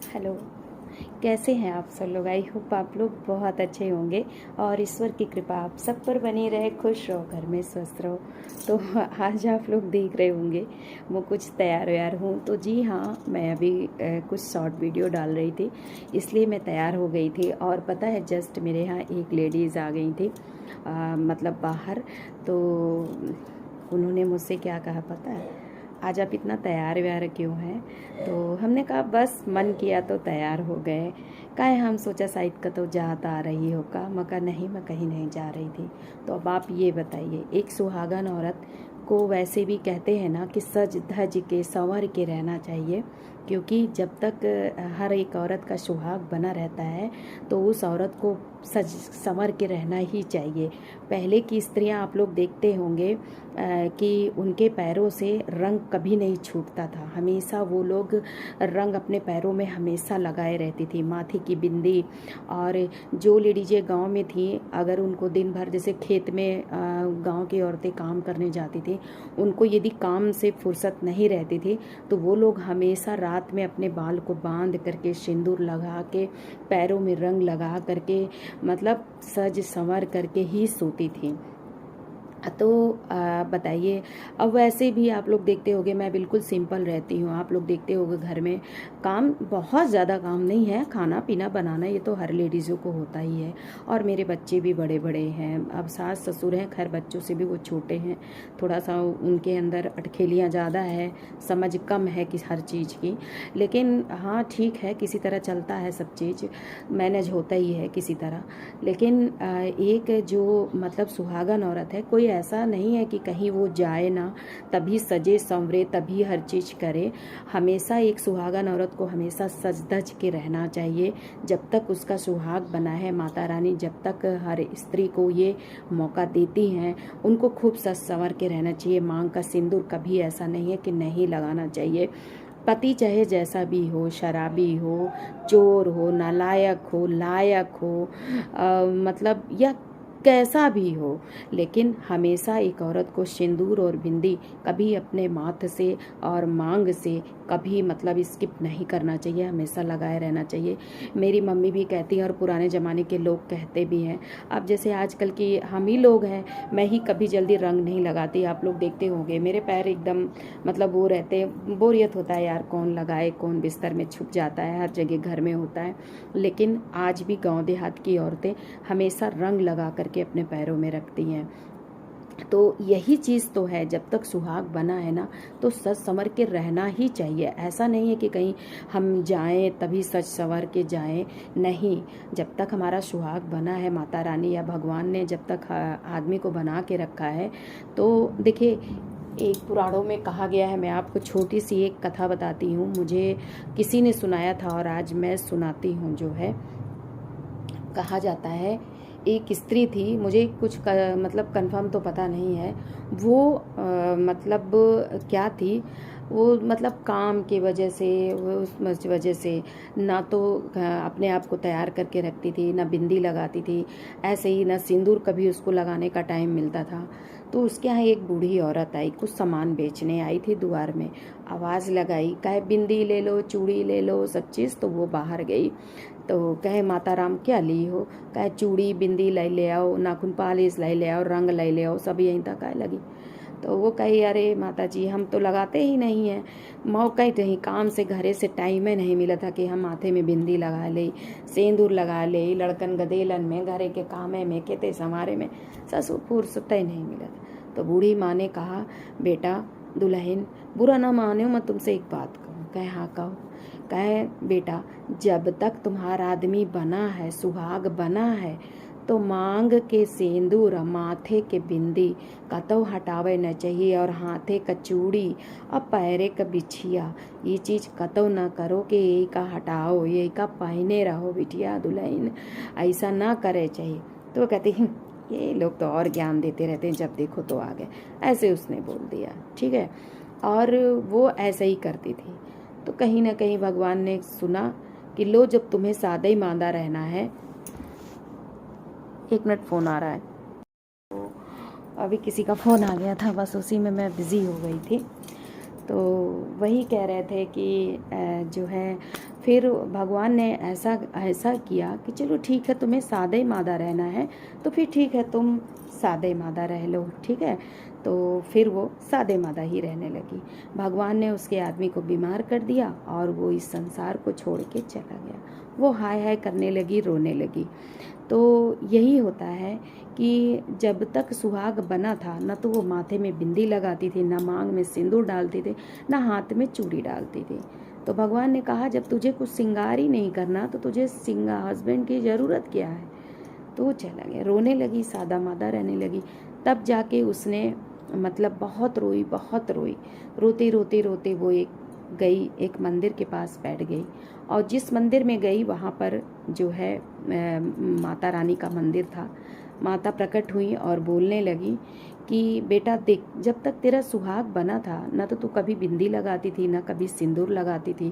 Hello, कैसे हैं आप सब लोग। आई होप आप लोग बहुत अच्छे होंगे और ईश्वर की कृपा आप सब पर बनी रहे। खुश रहो, घर में स्वस्थ रहो। तो आज आप लोग देख रहे होंगे वो कुछ तैयार व्यार हूँ। तो जी हाँ, मैं अभी कुछ शॉर्ट वीडियो डाल रही थी, इसलिए मैं तैयार हो गई थी। और पता है, जस्ट मेरे यहाँ एक लेडीज़ आ गई थी, मतलब बाहर। तो उन्होंने मुझसे क्या कहा पता है, आज आप इतना तैयार व्यार क्यों हैं। तो हमने कहा बस मन किया तो तैयार हो गए। काहे हम सोचा शायद का तो जात आ रही हो का। मैं कहा नहीं, मैं कहीं नहीं जा रही थी। तो अब आप ये बताइए, एक सुहागन औरत को वैसे भी कहते हैं ना कि सज धज के संवर के रहना चाहिए, क्योंकि जब तक हर एक औरत का सुहाग बना रहता है तो उस औरत को सज संवर के रहना ही चाहिए। पहले की स्त्रियां आप लोग देखते होंगे कि उनके पैरों से रंग कभी नहीं छूटता था। हमेशा वो लोग रंग अपने पैरों में हमेशा लगाए रहती थी, माथे की बिंदी। और जो लेडीजें गांव में थी, अगर उनको दिन भर जैसे खेत में गांव की औरतें काम करने जाती थी, उनको यदि काम से फुर्सत नहीं रहती थी तो वो लोग हमेशा रात में अपने बाल को बांध करके, सिंदूर लगा के, पैरों में रंग लगा करके, मतलब सज संवर करके ही सोती थी। तो बताइए, अब वैसे भी आप लोग देखते होंगे मैं बिल्कुल सिंपल रहती हूँ। आप लोग देखते होंगे घर में काम बहुत ज़्यादा काम नहीं है, खाना पीना बनाना ये तो हर लेडीज़ों को होता ही है। और मेरे बच्चे भी बड़े बड़े हैं, अब सास ससुर हैं, खैर बच्चों से भी वो छोटे हैं, थोड़ा सा उनके अंदर अटखेलियाँ ज़्यादा है, समझ कम है कि हर चीज़ की। लेकिन हाँ ठीक है, किसी तरह चलता है, सब चीज़ मैनेज होता ही है किसी तरह। लेकिन एक जो मतलब सुहागन औरत है, कोई ऐसा नहीं है कि कहीं वो जाए ना तभी सजे संवरे, तभी हर चीज़ करे। हमेशा एक सुहागन औरत को हमेशा सज धज के रहना चाहिए। जब तक उसका सुहाग बना है, माता रानी जब तक हर स्त्री को ये मौका देती हैं, उनको खूब सज संवर के रहना चाहिए। मांग का सिंदूर कभी ऐसा नहीं है कि नहीं लगाना चाहिए। पति चाहे जैसा भी हो, शराबी हो, चोर हो, नालायक हो, लायक हो, मतलब या कैसा भी हो, लेकिन हमेशा एक औरत को सिंदूर और बिंदी कभी अपने माथ से और मांग से कभी मतलब स्किप नहीं करना चाहिए, हमेशा लगाए रहना चाहिए। मेरी मम्मी भी कहती हैं और पुराने ज़माने के लोग कहते भी हैं। अब जैसे आजकल की हम ही लोग हैं, मैं ही कभी जल्दी रंग नहीं लगाती। आप लोग देखते होंगे मेरे पैर एकदम मतलब वो रहते, बोरियत होता है यार, कौन लगाए, कौन बिस्तर में छुप जाता है, हर जगह घर में होता है। लेकिन आज भी गांव देहात की औरतें हमेशा रंग लगा करके अपने पैरों में रखती हैं। तो यही चीज़ तो है, जब तक सुहाग बना है ना तो सज संवर के रहना ही चाहिए। ऐसा नहीं है कि कहीं हम जाएं तभी सज संवर के जाएं, नहीं। जब तक हमारा सुहाग बना है, माता रानी या भगवान ने जब तक आदमी को बना के रखा है, तो देखिए एक पुराणों में कहा गया है, मैं आपको छोटी सी एक कथा बताती हूँ, मुझे किसी ने सुनाया था और आज मैं सुनाती हूँ। जो है, कहा जाता है एक स्त्री थी, मुझे कुछ मतलब कंफर्म तो पता नहीं है वो मतलब क्या थी वो, मतलब काम की वजह से, वो उस वजह से ना तो अपने आप को तैयार करके रखती थी, ना बिंदी लगाती थी, ऐसे ही ना सिंदूर कभी उसको लगाने का टाइम मिलता था। तो उसके यहाँ एक बूढ़ी औरत आई, कुछ सामान बेचने आई थी द्वार में। आवाज़ लगाई, कहे बिंदी ले लो, चूड़ी ले लो, सब चीज़। तो वो बाहर गई तो कहे माता राम क्या ली हो, कहे चूड़ी बिंदी ले आओ, नाखून पालिश ले आओ, रंग ले आओ, सब यहीं तक आए लगी। तो वो कही अरे माता जी, हम तो लगाते ही नहीं हैं, मौका ही नहीं, काम से घरे से टाइम ही नहीं मिला था कि हम माथे में बिंदी लगा ले, सिंदूर लगा ले, लड़कन गदेलन में, घरे के कामे में, खेते संवारे में, ससुर फुर्सत ही नहीं मिला था। तो बूढ़ी माँ ने कहा, बेटा दुल्हन, बुरा ना माने, मैं तुमसे एक बात कहूँ। कहे हाँ कहो। कहे बेटा, जब तक तुम्हारा आदमी बना है, सुहाग बना है, तो मांग के सिंदूर, माथे के बिंदी कतौ हटावे न चाहिए, और हाथे का चूड़ी और पैरे का बिछिया, ये चीज़ कतौ न करो कि यही का हटाओ, यही का पहने रहो बिटिया दुल्हन, ऐसा ना करे चाहिए। तो कहती ये लोग तो और ज्ञान देते रहते हैं, जब देखो तो आ गए, ऐसे उसने बोल दिया। ठीक है, और वो ऐसे ही करती थी। तो कहीं ना कहीं भगवान ने सुना कि लो, जब तुम्हें सादा ही मांदा रहना है। एक मिनट, फ़ोन आ रहा है, तो अभी किसी का फ़ोन आ गया था, बस उसी में मैं बिज़ी हो गई थी। तो वही कह रहे थे कि जो है फिर भगवान ने ऐसा ऐसा किया कि चलो ठीक है, तुम्हें सादे मादा रहना है तो फिर ठीक है, तुम सादे मादा रह लो, ठीक है। तो फिर वो सादे मादा ही रहने लगी। भगवान ने उसके आदमी को बीमार कर दिया और वो इस संसार को छोड़ के चला गया। वो हाय हाय करने लगी, रोने लगी। तो यही होता है कि जब तक सुहाग बना था, न तो वो माथे में बिंदी लगाती थी, न मांग में सिंदूर डालती थी, न हाथ में चूड़ी डालती थी। तो भगवान ने कहा जब तुझे कुछ श्रृंगार ही नहीं करना तो तुझे हस्बैंड की ज़रूरत क्या है। तो वो चला गया, रोने लगी, सादा मादा रहने लगी। तब जाके उसने मतलब बहुत रोई, बहुत रोई। रोते रोते रोते वो एक मंदिर के पास बैठ गई, और जिस मंदिर में गई वहाँ पर जो है माता रानी का मंदिर था। माता प्रकट हुई और बोलने लगी कि बेटा देख, जब तक तेरा सुहाग बना था ना तो तू कभी बिंदी लगाती थी, ना कभी सिंदूर लगाती थी,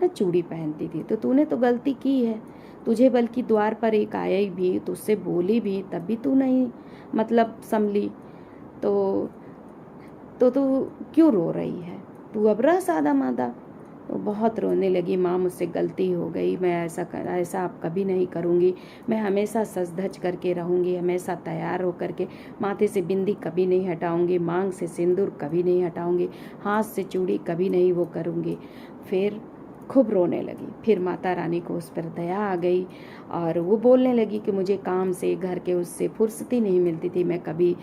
ना चूड़ी पहनती थी। तो तूने तो गलती की है। तुझे बल्कि द्वार पर एक आई भी तो उससे बोली भी, तब भी तू नहीं मतलब संभली। तो तू क्यों रो रही है, तू अब रह सादा मादा। तो बहुत रोने लगी, माँ मुझसे गलती हो गई, मैं ऐसा अब कभी नहीं करूँगी। मैं हमेशा सज धज करके रहूँगी, हमेशा तैयार होकर के, माथे से बिंदी कभी नहीं हटाऊँगी, मांग से सिंदूर कभी नहीं हटाऊँगी, हाथ से चूड़ी कभी नहीं वो करूँगी। फिर खूब रोने लगी। फिर माता रानी को उस पर दया आ गई और वो बोलने लगी कि मुझे काम से, घर के उससे फुर्सती नहीं मिलती थी। मैं कभी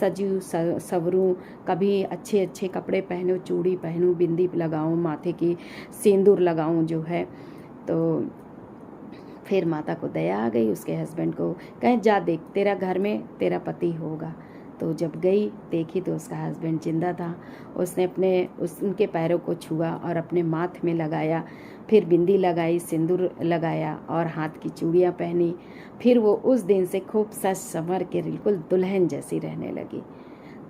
सजूँ सवरूँ, कभी अच्छे अच्छे कपड़े पहनूँ, चूड़ी पहनूँ, बिंदी लगाऊँ, माथे की सिंदूर लगाऊँ जो है। तो फिर माता को दया आ गई, उसके हस्बैंड को कहें जा देख, तेरा घर में तेरा पति होगा। तो जब गई देखी तो उसका हस्बैंड जिंदा था। उसने उनके पैरों को छुआ और अपने माथ में लगाया, फिर बिंदी लगाई, सिंदूर लगाया और हाथ की चूड़ियाँ पहनी। फिर वो उस दिन से खूब सज संवर के बिल्कुल दुल्हन जैसी रहने लगी।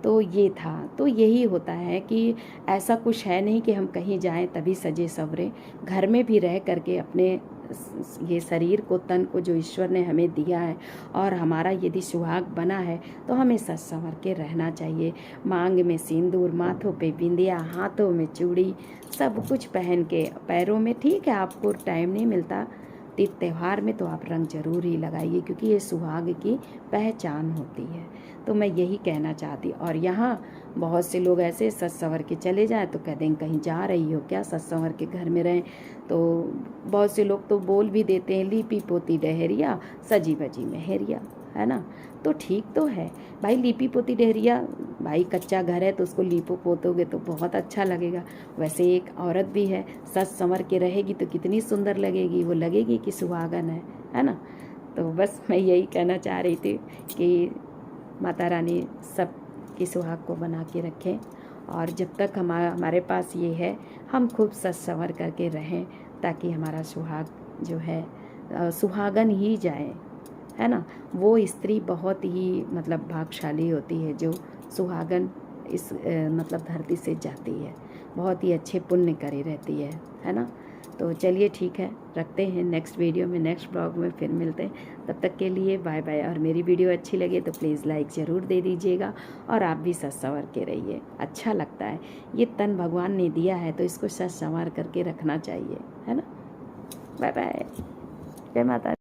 तो ये था। तो यही होता है कि ऐसा कुछ है नहीं कि हम कहीं जाएं तभी सजे संवरें। घर में भी रह करके अपने ये शरीर को, तन को जो ईश्वर ने हमें दिया है और हमारा यदि सुहाग बना है तो हमें सज संवर के रहना चाहिए। मांग में सिंदूर, माथों पे बिंदिया, हाथों में चूड़ी, सब कुछ पहन के, पैरों में ठीक है आपको टाइम नहीं मिलता त्यौहार में तो आप रंग जरूर ही लगाइए, क्योंकि ये सुहाग की पहचान होती है। तो मैं यही कहना चाहती। और यहाँ बहुत से लोग ऐसे सज संवर के चले जाएं तो कह दें कहीं जा रही हो क्या, सज संवर के घर में रहें। तो बहुत से लोग तो बोल भी देते हैं लीपी पोती डहरिया, सजी बजी मेहरिया, है ना। तो ठीक तो है भाई, लीपी पोती डहरिया, भाई कच्चा घर है तो उसको लीपो पोतोगे तो बहुत अच्छा लगेगा। वैसे एक औरत भी है, सज संवर के रहेगी तो कितनी सुंदर लगेगी, वो लगेगी कि सुहागन है ना। तो बस मैं यही कहना चाह रही थी कि माता रानी सब की सुहाग को बना के रखें, और जब तक हमारे पास ये है हम खूब सज संवर करके रहें, ताकि हमारा सुहाग जो है सुहागन ही जाए, है ना। वो स्त्री बहुत ही मतलब भाग्यशाली होती है जो सुहागन इस मतलब धरती से जाती है, बहुत ही अच्छे पुण्य करी रहती है ना। तो चलिए ठीक है, रखते हैं, नेक्स्ट वीडियो में, नेक्स्ट ब्लॉग में फिर मिलते हैं। तब तक के लिए बाय बाय। और मेरी वीडियो अच्छी लगे तो प्लीज़ लाइक ज़रूर दे दीजिएगा, और आप भी सज संवर के रहिए, अच्छा लगता है। ये तन भगवान ने दिया है तो इसको सज संवार करके रखना चाहिए, है ना। बाय बाय, जय माता।